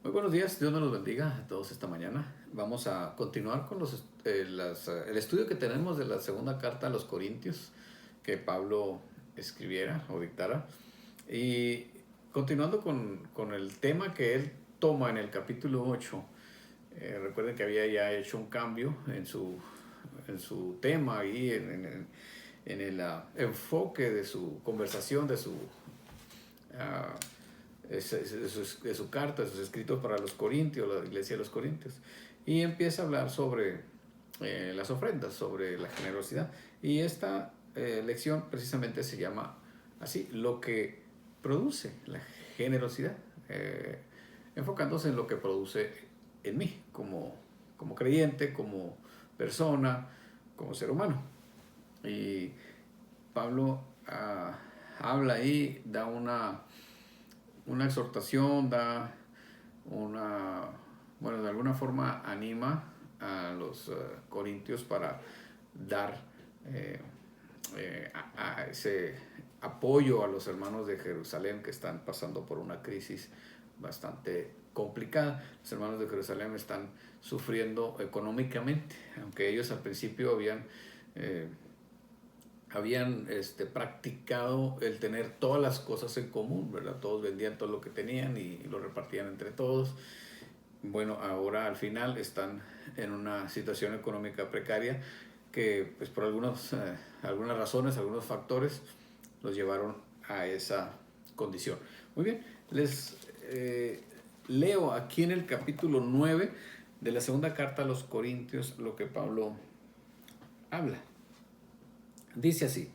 Muy buenos días, Dios nos los bendiga a todos esta mañana. Vamos a continuar con el estudio que tenemos de la segunda carta a los Corintios que Pablo escribiera o dictara. Y continuando con el tema que él toma en el capítulo 8. Recuerden que había ya hecho un cambio en su tema y en el enfoque de su conversación, ah, de su carta, de sus escritos para los Corintios, la iglesia de los Corintios. Y empieza a hablar sobre las ofrendas, sobre la generosidad. Y esta lección precisamente se llama así, lo que produce la generosidad, enfocándose en lo que produce en mí, como creyente, como persona, como ser humano. Y Pablo habla ahí, da una exhortación, bueno, de alguna forma anima a los corintios para dar eh, ese apoyo a los hermanos de Jerusalén que están pasando por una crisis bastante complicada. Los hermanos de Jerusalén están sufriendo económicamente, aunque ellos al principio habían practicado el tener todas las cosas en común, ¿verdad? Todos vendían todo lo que tenían y lo repartían entre todos. Bueno, ahora al final están en una situación económica precaria que pues por algunas razones, algunos factores los llevaron a esa condición. Muy bien, les leo aquí en el capítulo 9 de la segunda carta a los Corintios lo que Pablo habla. Dice así: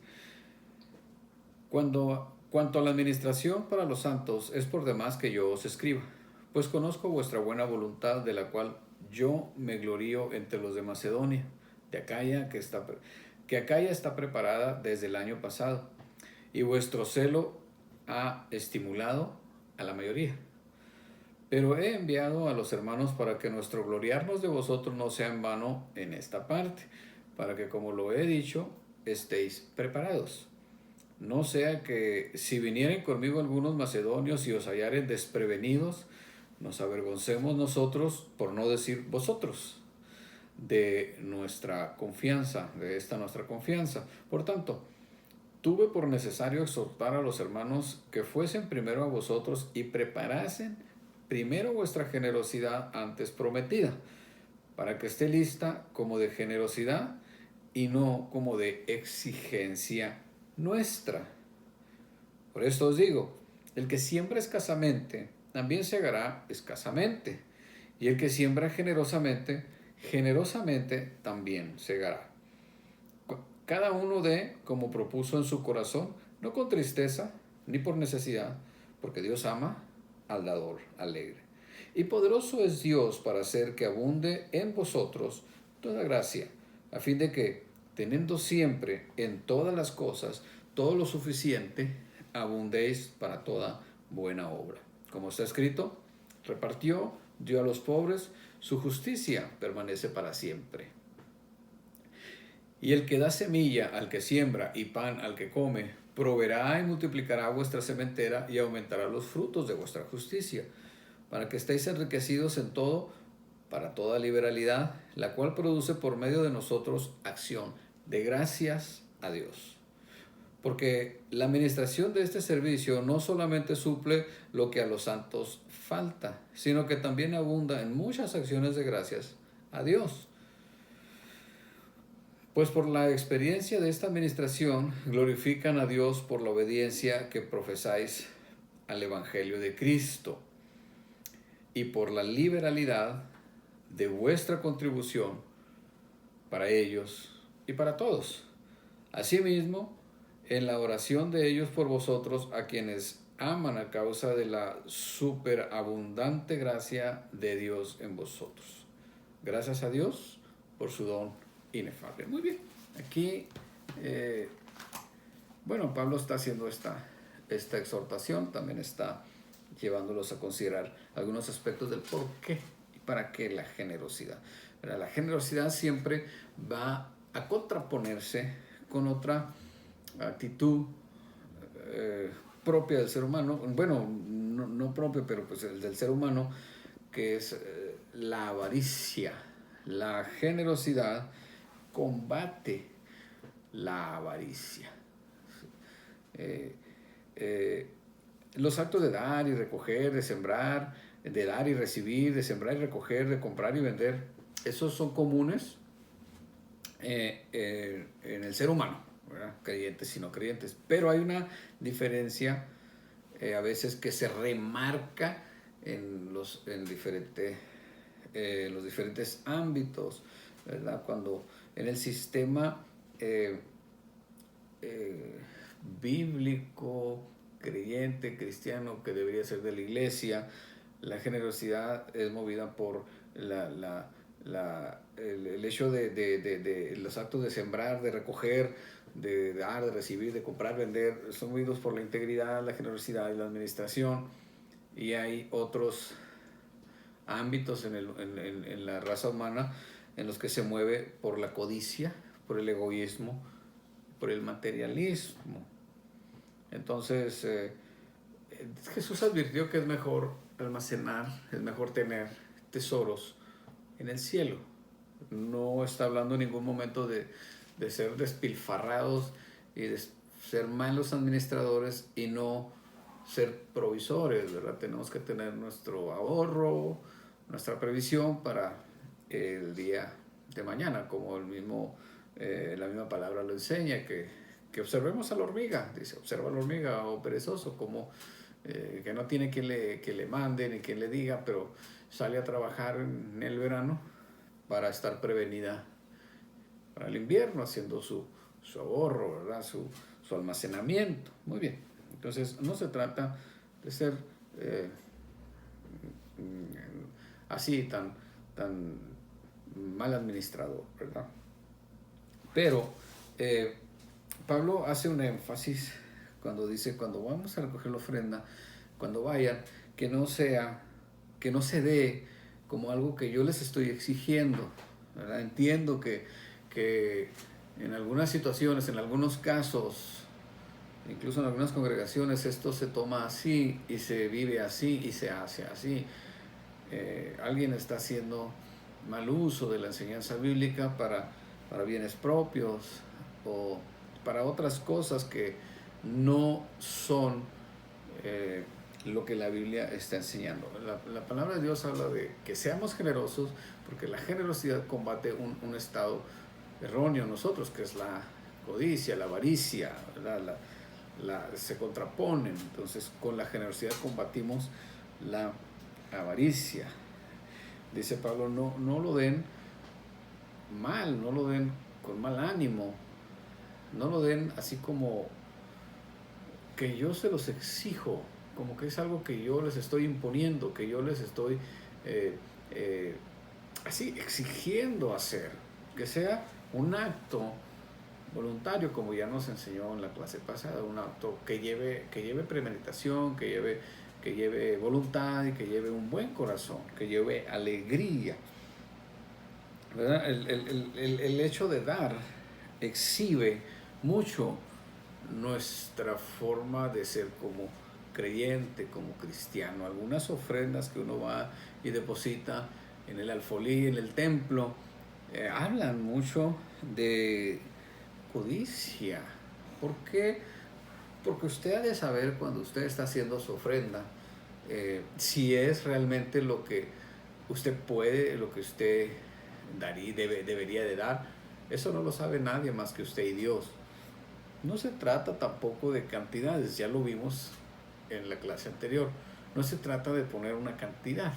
cuanto a la administración para los santos, es por demás que yo os escriba, pues conozco vuestra buena voluntad, de la cual yo me glorío entre los de Macedonia, de Acaya, que Acaya está preparada desde el año pasado, y vuestro celo ha estimulado a la mayoría. Pero he enviado a los hermanos para que nuestro gloriarnos de vosotros no sea en vano en esta parte, para que, como lo he dicho, estéis preparados. No sea que si vinieren conmigo algunos macedonios y os hallaren desprevenidos, nos avergoncemos nosotros, por no decir vosotros, de nuestra confianza, de esta nuestra confianza. Por tanto, tuve por necesario exhortar a los hermanos que fuesen primero a vosotros y preparasen primero vuestra generosidad antes prometida, para que esté lista como de generosidad y no como de exigencia nuestra. Por esto os digo, el que siembra escasamente, también segará escasamente, y el que siembra generosamente, generosamente también segará. Cada uno dé como propuso en su corazón, no con tristeza ni por necesidad, porque Dios ama al dador alegre. Y poderoso es Dios para hacer que abunde en vosotros toda gracia, a fin de que, teniendo siempre en todas las cosas todo lo suficiente, abundéis para toda buena obra. Como está escrito, repartió, dio a los pobres, su justicia permanece para siempre. Y el que da semilla al que siembra y pan al que come, proveerá y multiplicará vuestra sementera y aumentará los frutos de vuestra justicia, para que estéis enriquecidos en todo, para toda liberalidad, la cual produce por medio de nosotros acción de gracias a Dios. Porque la administración de este servicio no solamente suple lo que a los santos falta, sino que también abunda en muchas acciones de gracias a Dios. Pues por la experiencia de esta administración glorifican a Dios por la obediencia que profesáis al Evangelio de Cristo y por la liberalidad de vuestra contribución para ellos y para todos. Asimismo, en la oración de ellos por vosotros, a quienes aman a causa de la superabundante gracia de Dios en vosotros. Gracias a Dios por su don inefable. Muy bien, aquí, bueno, Pablo está haciendo esta exhortación, también está llevándolos a considerar algunos aspectos del por qué y para qué la generosidad. Pero la generosidad siempre va a contraponerse con otra actitud propia del ser humano, bueno, no propia, pero pues el del ser humano, que es la avaricia. La generosidad combate la avaricia. Eh, eh, los actos de dar y recoger, de sembrar, de dar y recibir, de sembrar y recoger, de comprar y vender, esos son comunes en el ser humano, ¿verdad? Creyentes y no creyentes. Pero hay una diferencia a veces que se remarca en los diferentes ámbitos, ¿verdad? Cuando en el sistema eh, bíblico, creyente, cristiano, que debería ser de la iglesia, la generosidad es movida por el hecho de los actos de sembrar, de recoger, de dar, de recibir, de comprar, vender, son movidos por la integridad, la generosidad y la administración. Y hay otros ámbitos en la raza humana en los que se mueve por la codicia, por el egoísmo, por el materialismo. Entonces, Jesús advirtió que es mejor almacenar, es mejor tener tesoros en el cielo. No está hablando en ningún momento de ser despilfarrados y de ser malos administradores y no ser provisores, ¿verdad? Tenemos que tener nuestro ahorro, nuestra previsión para el día de mañana, como la misma palabra lo enseña, que observemos a la hormiga, dice, observa a la hormiga, o perezoso, como que no tiene quien le mande ni quien le diga, pero sale a trabajar en el verano para estar prevenida para el invierno, haciendo su ahorro, ¿verdad? Su almacenamiento. Muy bien. Entonces, no se trata de ser así, tan mal administrador, ¿verdad? Pero Pablo hace un énfasis cuando dice, cuando vamos a recoger la ofrenda, cuando vayan, que no se dé como algo que yo les estoy exigiendo, ¿verdad? Entiendo que en algunas situaciones, en algunos casos, incluso en algunas congregaciones, esto se toma así y se vive así y se hace así. Alguien está haciendo mal uso de la enseñanza bíblica para bienes propios o para otras cosas que no son lo que la Biblia está enseñando. La palabra de Dios habla de que seamos generosos, porque la generosidad combate un estado erróneo en nosotros, que es la codicia, la avaricia, se contraponen. Entonces, con la generosidad combatimos la avaricia. Dice Pablo, no lo den mal, no lo den con mal ánimo, no lo den así como que yo se los exijo, como que es algo que yo les estoy imponiendo, que yo les estoy así exigiendo hacer, que sea un acto voluntario, como ya nos enseñó en la clase pasada, un acto que lleve premeditación, que lleve voluntad y que lleve un buen corazón, que lleve alegría, ¿verdad? El hecho de dar exhibe mucho nuestra forma de ser como creyente, como cristiano. Algunas ofrendas que uno va y deposita en el alfolí, en el templo, hablan mucho de codicia. ¿Por qué? Porque usted ha de saber cuando usted está haciendo su ofrenda, si es realmente lo que usted puede, lo que usted debería de dar. Eso no lo sabe nadie más que usted y Dios. No se trata tampoco de cantidades, ya lo vimos en la clase anterior. No se trata de poner una cantidad.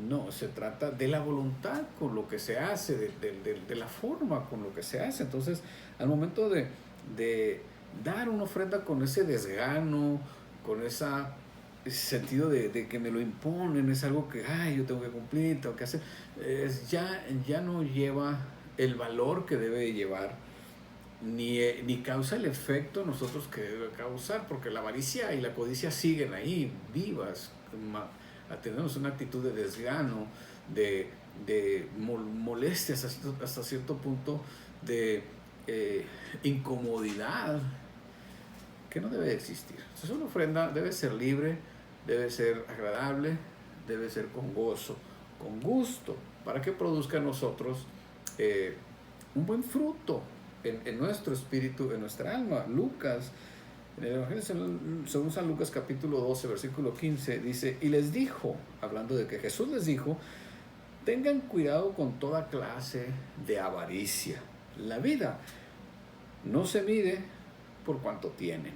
No, se trata de la voluntad con lo que se hace, de la forma con lo que se hace. Entonces, al momento de dar una ofrenda con ese desgano, con ese sentido de que me lo imponen, es algo que, yo tengo que cumplir, tengo que hacer, ya no lleva el valor que debe llevar, ni causa el efecto nosotros que debe causar, porque la avaricia y la codicia siguen ahí, vivas. Tenemos una actitud de desgano, de molestias hasta cierto punto, de incomodidad, que no debe existir. Entonces, una ofrenda debe ser libre, debe ser agradable, debe ser con gozo, con gusto, para que produzca en nosotros un buen fruto en nuestro espíritu, en nuestra alma. Lucas, en el Evangelio según San Lucas capítulo 12, versículo 15, dice, y les dijo, hablando de que Jesús les dijo, tengan cuidado con toda clase de avaricia. La vida no se mide por cuanto tienen.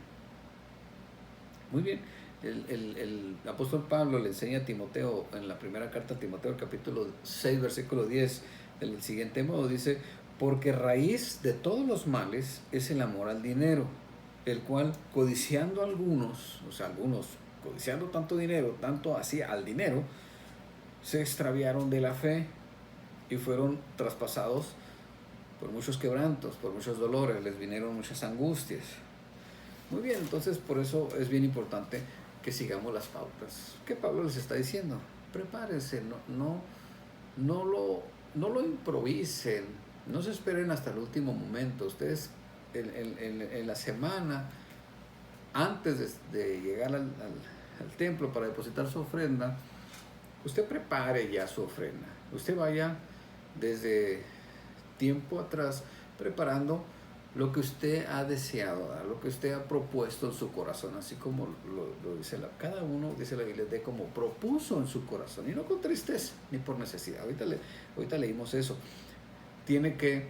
Muy bien, el apóstol Pablo le enseña a Timoteo, en la primera carta a Timoteo, capítulo 6, versículo 10, del siguiente modo, dice, porque raíz de todos los males es el amor al dinero, el cual codiciando algunos, o sea, algunos codiciando tanto dinero, tanto así al dinero, se extraviaron de la fe y fueron traspasados por muchos quebrantos, por muchos dolores, les vinieron muchas angustias. Muy bien, entonces por eso es bien importante que sigamos las pautas. ¿Qué Pablo les está diciendo? Prepárense, no lo improvisen, no se esperen hasta el último momento. Ustedes en la semana, antes de llegar al templo para depositar su ofrenda, usted prepare ya su ofrenda. Usted vaya desde tiempo atrás preparando lo que usted ha deseado dar, lo que usted ha propuesto en su corazón, así como lo dice cada uno, dice la Biblia, de como propuso en su corazón, y no con tristeza ni por necesidad. Ahorita leímos eso. Tiene que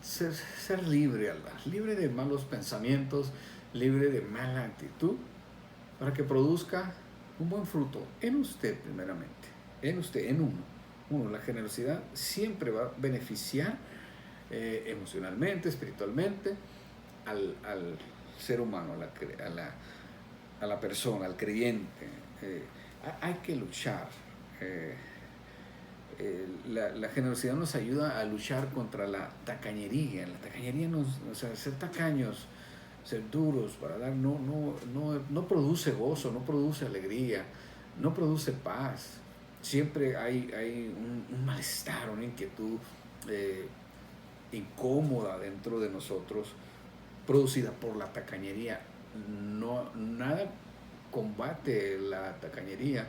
ser libre, libre de malos pensamientos, libre de mala actitud, para que produzca un buen fruto en usted primeramente, en usted, en uno. La generosidad siempre va a beneficiar emocionalmente, espiritualmente al ser humano, a la persona, al creyente. Hay que luchar. La generosidad nos ayuda a luchar contra la tacañería. La tacañería o sea, ser tacaños, ser duros para dar, no produce gozo, no produce alegría, no produce paz. Siempre hay un malestar, una inquietud incómoda dentro de nosotros, producida por la tacañería. Nada combate la tacañería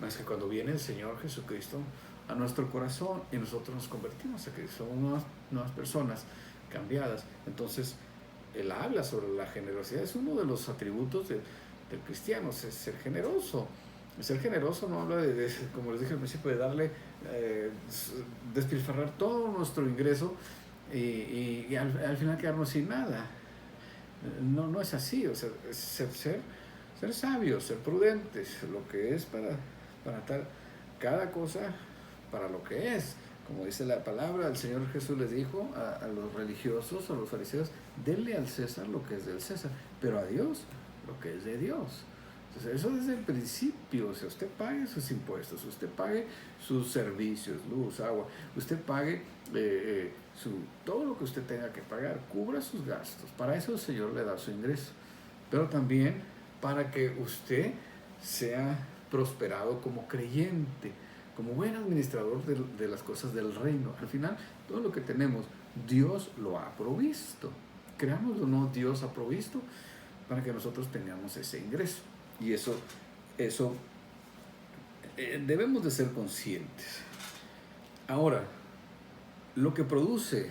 más que cuando viene el Señor Jesucristo a nuestro corazón y nosotros nos convertimos a Cristo, somos nuevas personas cambiadas. Entonces él habla sobre la generosidad, es uno de los atributos del cristiano, es ser generoso. Ser generoso no habla como les dije al principio, de darle, despilfarrar todo nuestro ingreso y al final quedarnos sin nada. No es así, o sea, es ser sabios, ser prudentes, lo que es para tal, cada cosa para lo que es. Como dice la palabra, el Señor Jesús les dijo a los religiosos, a los fariseos, denle al César lo que es del César, pero a Dios lo que es de Dios. Entonces, eso desde el principio, o sea, usted pague sus impuestos, usted pague sus servicios, luz, agua, usted pague todo lo que usted tenga que pagar, cubra sus gastos. Para eso el Señor le da su ingreso, pero también para que usted sea prosperado como creyente, como buen administrador de las cosas del reino. Al final, todo lo que tenemos, Dios lo ha provisto. Creámoslo o no, Dios ha provisto para que nosotros tengamos ese ingreso. Y eso debemos de ser conscientes. Ahora, lo que produce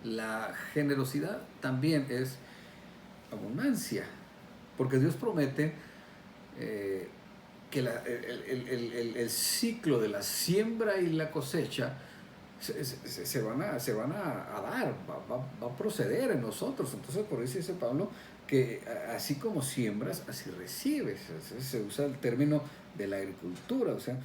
la generosidad también es abundancia, porque Dios promete que el ciclo de la siembra y la cosecha se van a dar, va a proceder en nosotros. Entonces, por eso dice Pablo que así como siembras, así recibes. Se usa el término de la agricultura, o sea,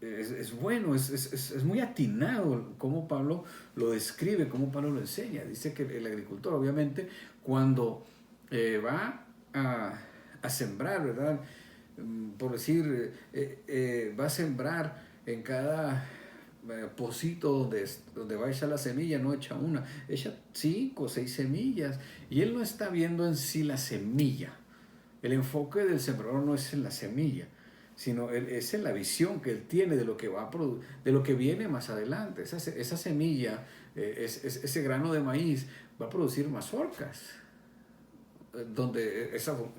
es bueno, es muy atinado cómo Pablo lo describe, cómo Pablo lo enseña. Dice que el agricultor, obviamente, cuando va a sembrar, ¿verdad? Por decir, va a sembrar en cada pocito donde va a echar la semilla, no echa una, echa 5 o 6 semillas, y él no está viendo en sí la semilla. El enfoque del sembrador no es en la semilla, sino es en la visión que él tiene de lo que va a de lo que viene más adelante. Esa semilla, ese grano de maíz va a producir mazorcas, donde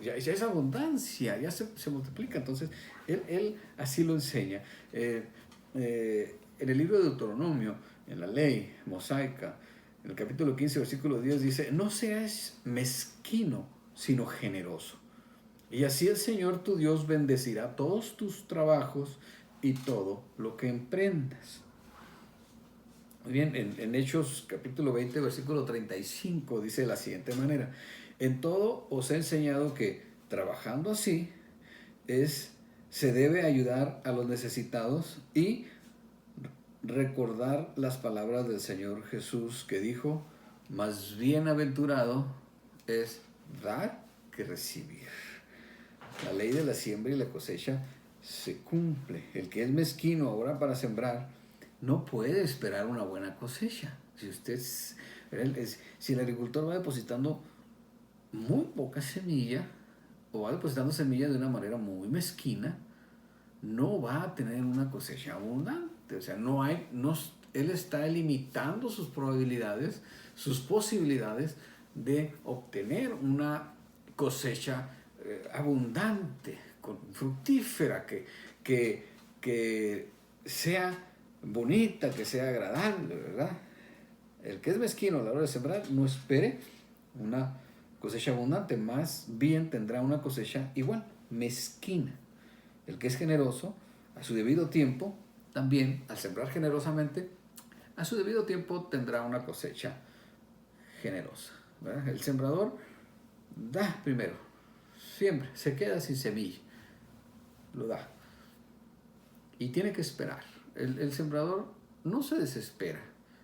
ya es abundancia, ya se multiplica. Entonces, él así lo enseña. En el libro de Deuteronomio, en la ley mosaica, en el capítulo 15, versículo 10, dice, no seas mezquino, sino generoso. Y así el Señor tu Dios bendecirá todos tus trabajos y todo lo que emprendas. Muy bien, en Hechos capítulo 20, versículo 35 dice de la siguiente manera, en todo os he enseñado que trabajando así se debe ayudar a los necesitados y recordar las palabras del Señor Jesús que dijo, más bienaventurado es dar que recibir. La ley de la siembra y la cosecha se cumple. El que es mezquino ahora para sembrar no puede esperar una buena cosecha. Si el agricultor va depositando muy poca semilla o va depositando semilla de una manera muy mezquina, no va a tener una cosecha abundante. O sea, él está limitando sus probabilidades, sus posibilidades de obtener una cosecha abundante, fructífera, que sea bonita, que sea agradable, ¿verdad? El que es mezquino a la hora de sembrar no espere una cosecha abundante, más bien tendrá una cosecha igual, mezquina. El que es generoso, a su debido tiempo, también al sembrar generosamente, a su debido tiempo tendrá una cosecha generosa, ¿verdad? El sembrador da primero, siembra, se queda sin semilla, lo da. Y tiene que esperar. El sembrador no se desespera.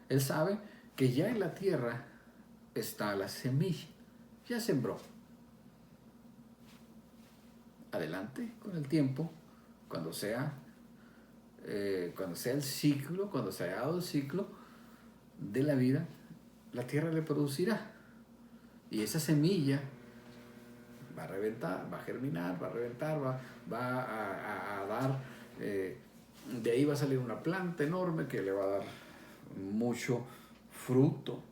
Él sabe que ya en la tierra está la semilla. Ya sembró. Adelante con el tiempo, cuando sea el ciclo, cuando se haya dado el ciclo de la vida, la tierra le producirá. Y esa semilla va a reventar, va a germinar, va a reventar, va a dar, de ahí va a salir una planta enorme que le va a dar mucho fruto.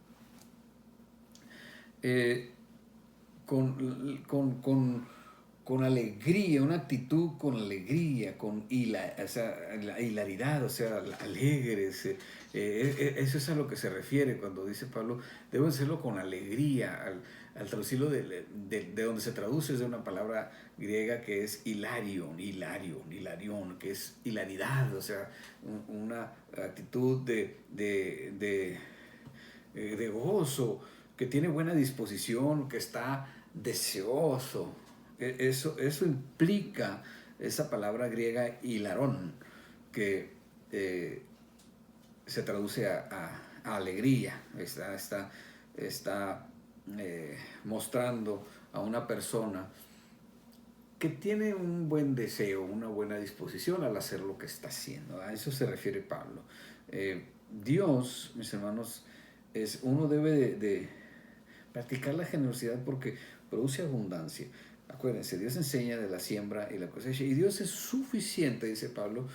Con alegría, una actitud con alegría, la hilaridad, o sea, alegres. Eso es a lo que se refiere cuando dice Pablo, deben hacerlo con alegría. Al traducirlo de donde se traduce es de una palabra griega que es hilarion, que es hilaridad, o sea, una actitud de gozo, que tiene buena disposición, que está deseoso. Eso implica esa palabra griega hilarón, que se traduce a alegría. Está mostrando a una persona que tiene un buen deseo, una buena disposición al hacer lo que está haciendo. A eso se refiere Pablo. Dios, mis hermanos, uno debe de practicar la generosidad porque produce abundancia. Acuérdense, Dios enseña de la siembra y la cosecha, y Dios es suficiente, dice Pablo,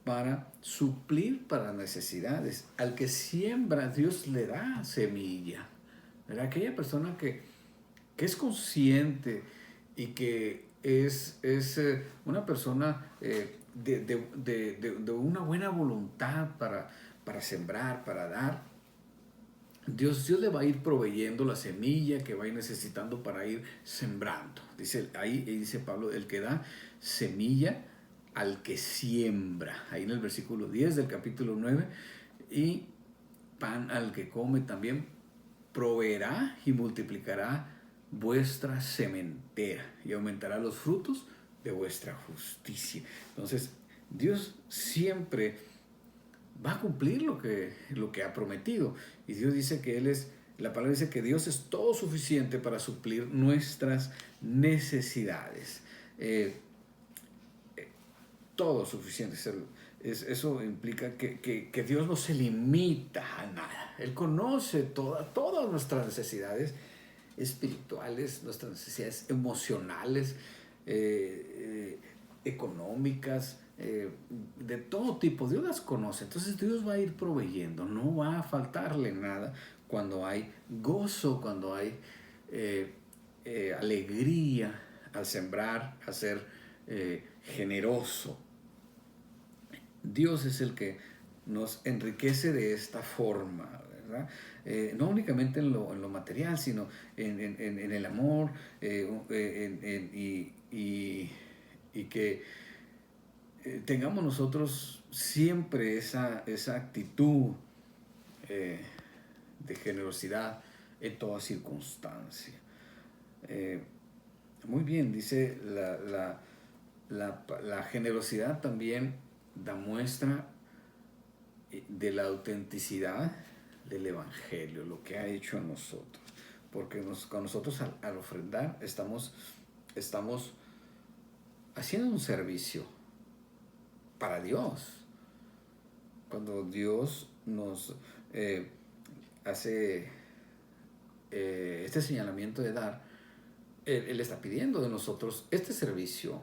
para suplir para necesidades. Al que siembra, Dios le da semilla. ¿Verdad? Aquella persona que es consciente y que es una persona de una buena voluntad para sembrar, para dar, Dios le va a ir proveyendo la semilla que va a ir necesitando para ir sembrando. Dice Pablo, el que da semilla al que siembra. Ahí en el versículo 10 del capítulo 9. Y pan al que come también proveerá y multiplicará vuestra sementera y aumentará los frutos de vuestra justicia. Entonces, Dios siempre va a cumplir lo que ha prometido. Y Dios dice que la palabra dice que Dios es todo suficiente para suplir nuestras necesidades. Todo suficiente. Eso implica que Dios no se limita a nada. Él conoce todas nuestras necesidades espirituales, nuestras necesidades emocionales, económicas, de todo tipo. Dios las conoce. Entonces Dios va a ir proveyendo, no va a faltarle nada cuando hay gozo, cuando hay alegría al sembrar, a ser generoso. Dios es el que nos enriquece de esta forma, ¿verdad? No únicamente en lo material, sino en el amor, y que tengamos nosotros siempre esa actitud eh, de generosidad en toda circunstancia. Muy bien, dice la generosidad también da muestra de la autenticidad del Evangelio, lo que ha hecho en nosotros. Porque con nosotros al ofrendar estamos haciendo un servicio para Dios. Cuando Dios nos hace este señalamiento de dar, Él está pidiendo de nosotros este servicio.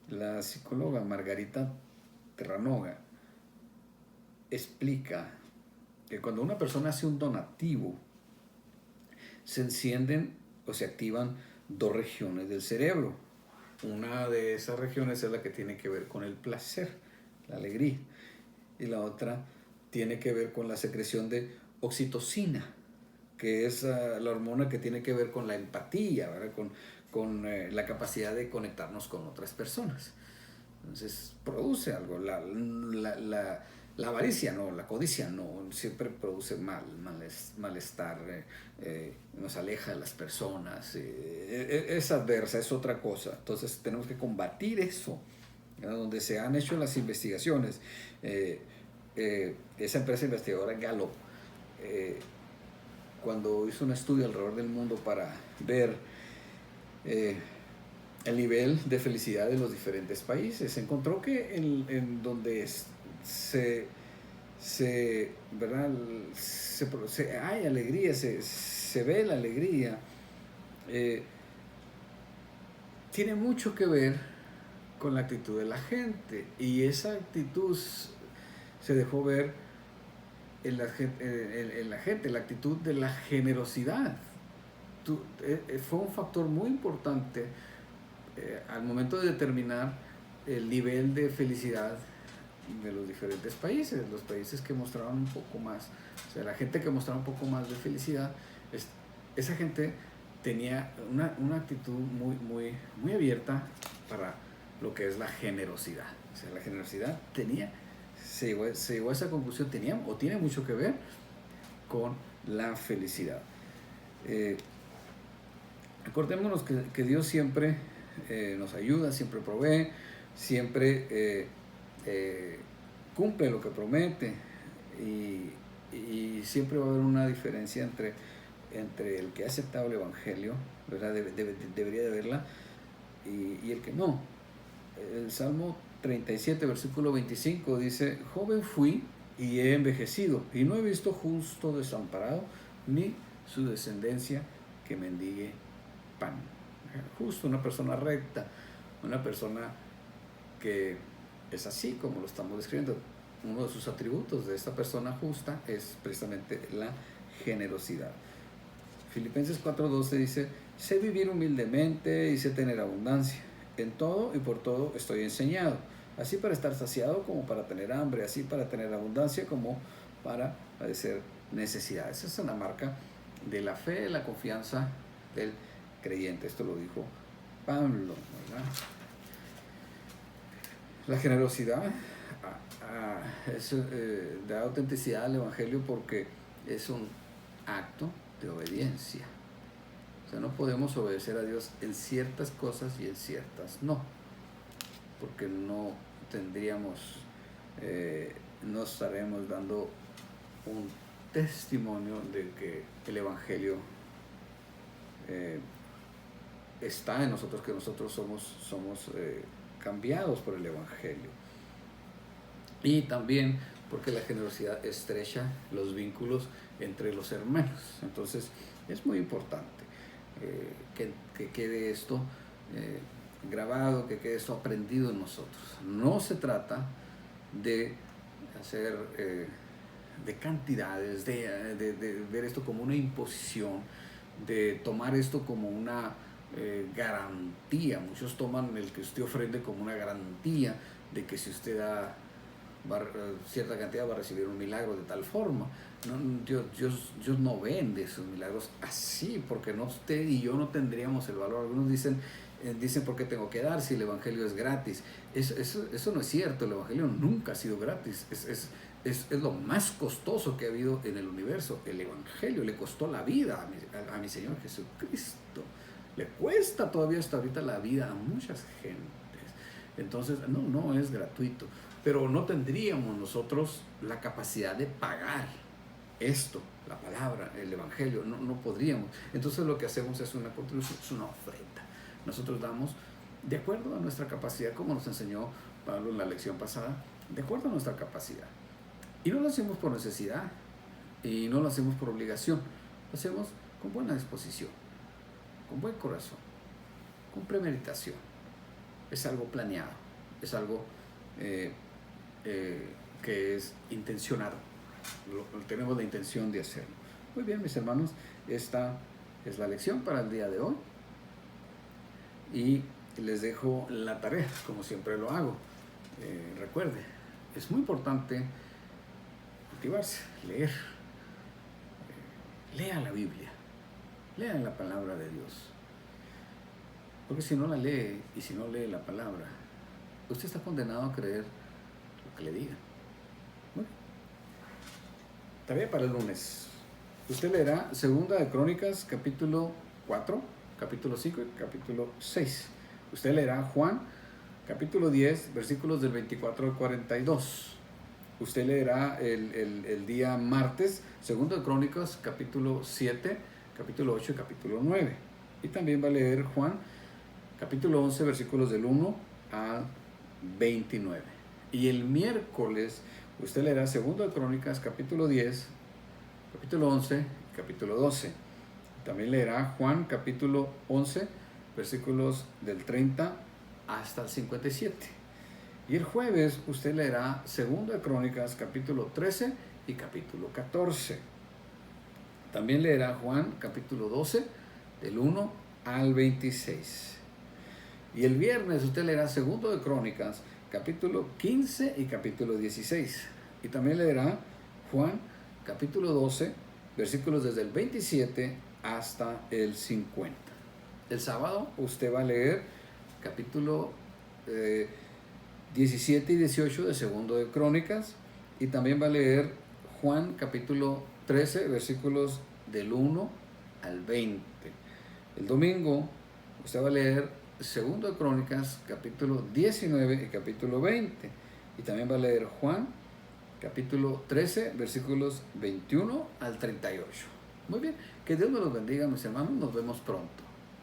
La psicóloga Margarita Terranova explica que cuando una persona hace un donativo, se encienden o se activan dos regiones del cerebro. Una de esas regiones es la que tiene que ver con el placer, la alegría, y la otra tiene que ver con la secreción de oxitocina, que es la hormona que tiene que ver con la empatía, ¿verdad? Con la capacidad de conectarnos con otras personas. Entonces produce algo. La avaricia no, la codicia no, siempre produce malestar, nos aleja de las personas, es adversa, es otra cosa. Entonces tenemos que combatir eso, ¿verdad? Donde se han hecho las investigaciones, esa empresa investigadora Gallup, cuando hizo un estudio alrededor del mundo para ver el nivel de felicidad de los diferentes países, se encontró que en donde ¿verdad? Hay alegría, se ve la alegría, tiene mucho que ver con la actitud de la gente, y esa actitud se dejó ver en la gente, la actitud de la generosidad. Fue un factor muy importante al momento de determinar el nivel de felicidad de los diferentes países. Los países que mostraban un poco más, o sea, la gente que mostraba un poco más de felicidad, esa gente tenía una actitud muy abierta para lo que es la generosidad. O sea, la generosidad se llegó a esa conclusión, tiene mucho que ver con la felicidad. Acordémonos que Dios siempre nos ayuda, siempre provee, siempre cumple lo que promete, y siempre va a haber una diferencia entre el que ha aceptado el Evangelio, ¿verdad? Debería de haberla, y el que no. El Salmo 37, versículo 25 dice: joven fui y he envejecido, y no he visto justo desamparado, ni su descendencia que mendigue pan. Justo, una persona recta, una persona que es así como lo estamos describiendo. Uno de sus atributos de esta persona justa es precisamente la generosidad. Filipenses 4:12 dice: sé vivir humildemente y sé tener abundancia. En todo y por todo estoy enseñado, así para estar saciado como para tener hambre, así para tener abundancia como para padecer necesidad. Esa es una marca de la fe, la confianza del creyente. Esto lo dijo Pablo, ¿verdad? La generosidad da autenticidad al Evangelio porque es un acto de obediencia. O sea, no podemos obedecer a Dios en ciertas cosas y en ciertas no, porque no estaremos dando un testimonio de que el Evangelio está en nosotros, que nosotros somos cambiados por el Evangelio. Y también porque la generosidad estrecha los vínculos entre los hermanos. Entonces es muy importante que quede esto grabado, que quede esto aprendido en nosotros. No se trata de hacer de cantidades, de ver esto como una imposición, de tomar esto como una garantía. Muchos toman el que usted ofrende como una garantía de que si usted da cierta cantidad va a recibir un milagro de tal forma. No, Dios no vende esos milagros así, porque no, usted y yo no tendríamos el valor. Algunos dicen ¿por qué tengo que dar si el Evangelio es gratis? Eso no es cierto. El Evangelio nunca ha sido gratis. Es lo más costoso que ha habido en el universo. El Evangelio le costó la vida a mi Señor Jesucristo. Le cuesta todavía hasta ahorita la vida a muchas gentes. Entonces, no es gratuito. Pero no tendríamos nosotros la capacidad de pagar esto, la palabra, el Evangelio. No podríamos. Entonces lo que hacemos es una contribución, es una ofrenda. Nosotros damos de acuerdo a nuestra capacidad, como nos enseñó Pablo en la lección pasada, de acuerdo a nuestra capacidad. Y no lo hacemos por necesidad, y no lo hacemos por obligación, lo hacemos con buena disposición, con buen corazón, con premeditación. Es algo planeado, es algo que es intencionado, tenemos la intención de hacerlo. Muy bien, mis hermanos, esta es la lección para el día de hoy, y les dejo la tarea, como siempre lo hago. Recuerde, es muy importante cultivarse, leer. Lea la Biblia, lea la palabra de Dios, porque si no la lee y si no lee la palabra, usted está condenado a creer lo que le diga. Bueno, tarea para el lunes. Usted leerá 2 de Crónicas, capítulo 4, capítulo 5 y capítulo 6. Usted leerá Juan, capítulo 10, versículos del 24 al 42. Usted leerá el día martes 2 de Crónicas, capítulo 7, capítulo 8 y capítulo 9. Y también va a leer Juan, capítulo 11, versículos del 1 al 29. Y el miércoles usted leerá 2 de Crónicas, capítulo 10, capítulo 11 y capítulo 12. También leerá Juan, capítulo 11, versículos del 30 hasta el 57. Y el jueves usted leerá 2 de Crónicas, capítulo 13 y capítulo 14. También leerá Juan, capítulo 12, del 1 al 26. Y el viernes usted leerá 2 de Crónicas, capítulo 15 y capítulo 16. Y también leerá Juan, capítulo 12, versículos desde el 27 hasta el 50. El sábado usted va a leer capítulo 17 y 18 de 2 de Crónicas, y también va a leer Juan capítulo 13, versículos del 1 al 20. El domingo usted va a leer 2 de Crónicas, capítulo 19 y capítulo 20. Y también va a leer Juan, capítulo 13, versículos 21 al 38. Muy bien, que Dios me los bendiga, mis hermanos. Nos vemos pronto.